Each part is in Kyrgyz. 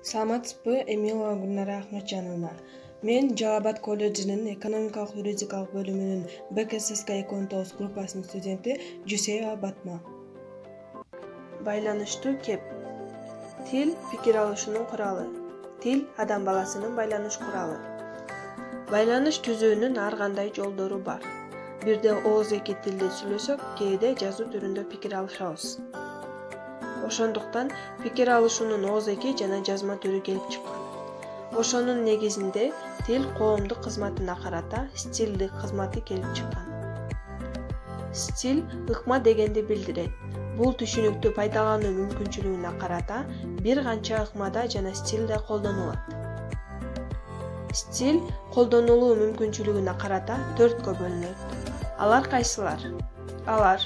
Саламатсызбы, Эмилова Гүлнара Ахматжановна. Мен Жалал Абад колледжинин экономикалык юридикалык бөлүмүнүн БКССК 219 группасынын студенти Жусеева Батма. Байланыштуу кеп. Тил пикир алышуунун куралы. Тил адам баласынын байланыш куралы. Байланыш түзүүнүн ар кандай жолдору бар. Бирде ооз эки тилде сүйлөсөк, кээде жазуу түрүндө пикир алышабыз. Ошондуктан пикир алышуунун ооз эки жана жазма түрү келип чыккан. Ошонун негизинде тил коомдук кызматына карата стилдик кызматы келип чыккан. Стиль ыкма дегенди билдирет. Бул түшүнүктү пайдалануу мүмкүнчүлүгүнө карата бир канча ыкмада жана стилде колдонулат. Стиль колдонулуу мүмкүнчүлүгүнө карата 4кө бөлүнөт. Алар кайсылар? Алар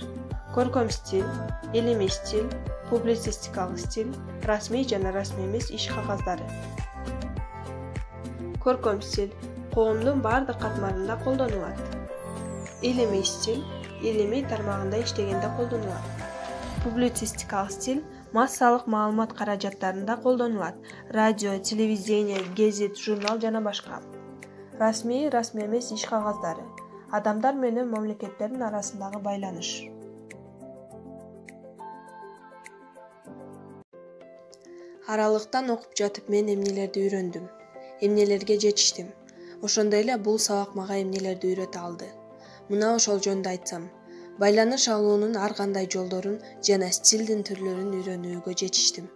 көркөм стиль, илимий стиль, публицистикалык стиль, расмий жана расмий эмес иш кагаздары. Көркөм стиль коомдун бардык катмарында колдонулат. Илимий стиль илимий тармагында иштегенде колдонулат. Публицистикалык стиль массалык маалымат каражаттарында колдонулат. Радио, телевидение, гезит, журнал жана башка. Расмий эмес иш кагаздары. Адамдар менен мамлекеттердин арасындагы байланыш. Аралыктан окуп жатып мен эмнелерди үйрөндүм, эмнелерге жетиштим. Ошондой эле бул сабак мага эмнелерди үйрөтө алды. Мына ошол жөнүндө айтсам, байланыш алуунун ар кандай жолдорун жана стилдин түрлөрүн үйрөнүүгө жетиштим.